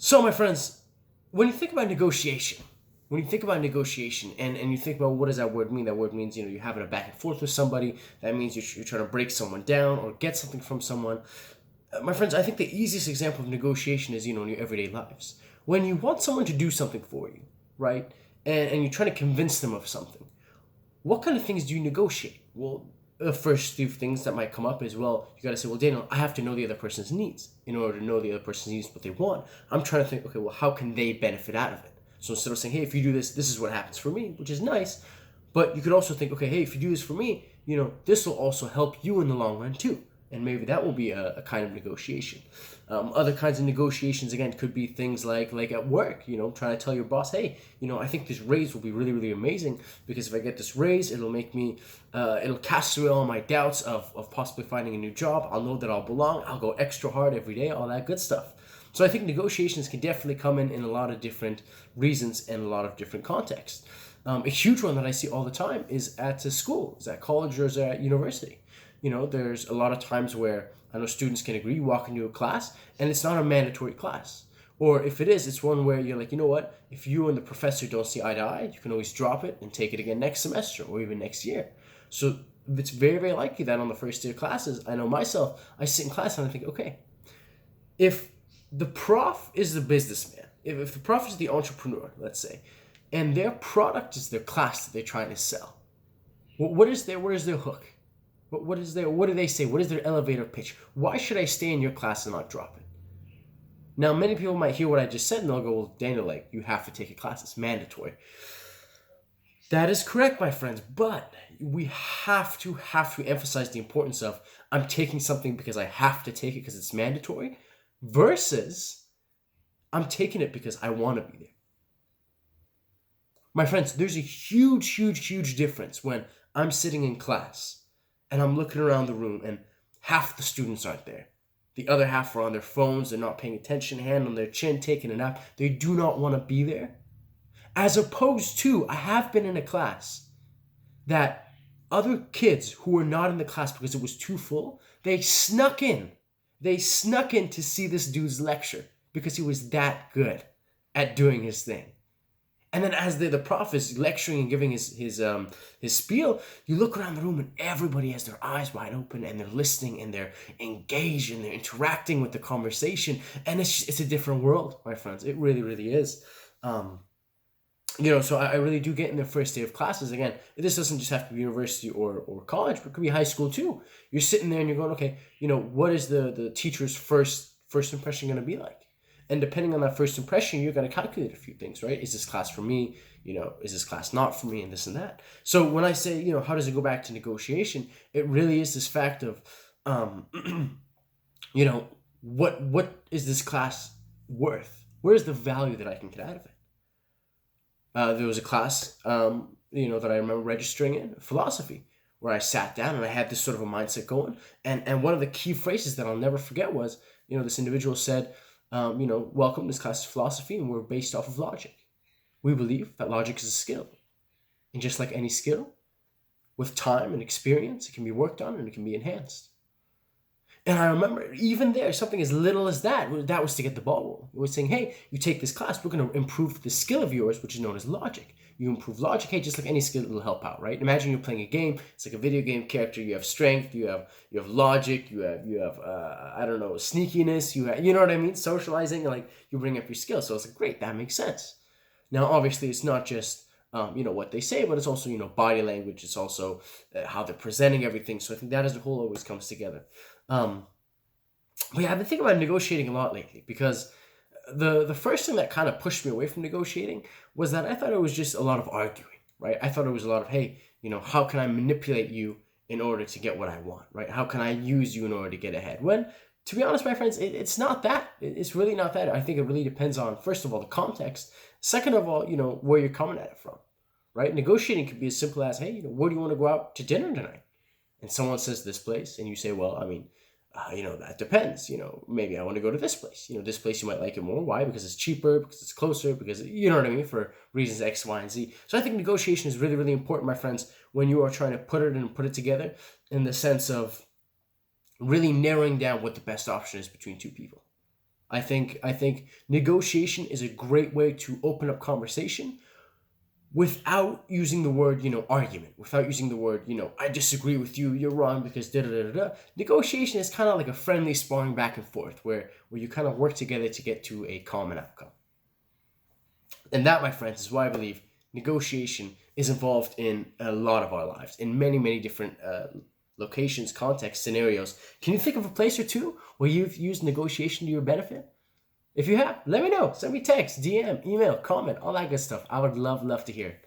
So, my friends, when you think about negotiation, and you think about what does that word mean, that word means, you're having a back and forth with somebody. That means you're trying to break someone down or get something from someone. My friends, I think the easiest example of negotiation is, in your everyday lives. When you want someone to do something for you, right? And you're trying to convince them of something. What kind of things do you negotiate? Well, the first few things that might come up is, well, you got to say, well, Daniel, I have to know the other person's needs. In order to know the other person's needs, what they want, I'm trying to think, okay, well, how can they benefit out of it? So instead of saying, hey, if you do this, this is what happens for me, which is nice. But you could also think, okay, hey, if you do this for me, this will also help you in the long run too. And maybe that will be a kind of negotiation. Other kinds of negotiations, again, could be things like at work, trying to tell your boss, hey, I think this raise will be really, really amazing because if I get this raise, it'll make me, it'll cast away all my doubts of possibly finding a new job. I'll know that I'll belong. I'll go extra hard every day, all that good stuff. So I think negotiations can definitely come in a lot of different reasons and a lot of different contexts. A huge one that I see all the time is at school, is at college or is at university. There's a lot of times where I know students can agree, you walk into a class, and it's not a mandatory class. Or if it is, it's one where you're like, you know what? If you and the professor don't see eye to eye, you can always drop it and take it again next semester or even next year. So it's very, very likely that on the first day of classes, I know myself, I sit in class and I think, okay, if the prof is the businessman, if the prof is the entrepreneur, let's say, and their product is their class that they're trying to sell, what is their hook? What do they say? What is their elevator pitch? Why should I stay in your class and not drop it? Now, many people might hear what I just said and they'll go, well, Daniel, you have to take a class. It's mandatory. That is correct, my friends, but we have to emphasize the importance of I'm taking something because I have to take it because it's mandatory versus I'm taking it because I want to be there. My friends, there's a huge, huge, huge difference when I'm sitting in class and I'm looking around the room and half the students aren't there. The other half are on their phones. They're not paying attention, hand on their chin, taking a nap. They do not want to be there. As opposed to, I have been in a class that other kids who were not in the class because it was too full, they snuck in. They snuck in to see this dude's lecture because he was that good at doing his thing. And then as the prof is lecturing and giving his spiel, you look around the room and everybody has their eyes wide open and they're listening and they're engaged and they're interacting with the conversation. And it's a different world, my friends. It really, really is. So I really do get in the first day of classes. Again, this doesn't just have to be university or college, but it could be high school too. You're sitting there and you're going, okay, what is the teacher's first impression going to be like? And depending on that first impression, you're going to calculate a few things, right? Is this class for me? Is this class not for me? And this and that. So when I say, how does it go back to negotiation? It really is this fact of, what is this class worth? Where is the value that I can get out of it? There was a class, that I remember registering in, philosophy, where I sat down and I had this sort of a mindset going. And one of the key phrases that I'll never forget was, this individual said, welcome, this class is philosophy and we're based off of logic. We believe that logic is a skill. And just like any skill, with time and experience, it can be worked on and it can be enhanced. And I remember even there, something as little as that was to get the ball rolling. It was saying, hey, you take this class, we're going to improve the skill of yours, which is known as logic. You improve logic, hey, just like any skill, it'll help out, right? Imagine you're playing a game. It's like a video game character. You have strength, you have logic, you have sneakiness, you know what I mean? Socializing, like you bring up your skills. So it's like, great, that makes sense. Now, obviously, it's not just, what they say, but it's also, body language. It's also how they're presenting everything. So I think that as a whole always comes together. But yeah, I've been thinking about negotiating a lot lately because the first thing that kind of pushed me away from negotiating was that I thought it was just a lot of arguing, right? I thought it was a lot of, hey, how can I manipulate you in order to get what I want, right? How can I use you in order to get ahead? When, to be honest, my friends, it's not that. It's really not that. I think it really depends on, first of all, the context. Second of all, where you're coming at it from, right? Negotiating could be as simple as, hey, where do you want to go out to dinner tonight? And someone says this place, and you say, well, that depends. Maybe I want to go to this place. This place you might like it more. Why? Because it's cheaper, because it's closer, because, you know what I mean, for reasons X, Y, and Z. So I think negotiation is really, really important, my friends, when you are trying to put it together in the sense of really narrowing down what the best option is between two people. I think negotiation is a great way to open up conversation without using the word, argument, without using the word, I disagree with you, you're wrong because da da da da. Negotiation is kind of like a friendly sparring back and forth where you kind of work together to get to a common outcome. And that, my friends, is why I believe negotiation is involved in a lot of our lives, in many, many different locations, contexts, scenarios. Can you think of a place or two where you've used negotiation to your benefit? If you have, let me know. Send me text, DM, email, comment, all that good stuff. I would love to hear it.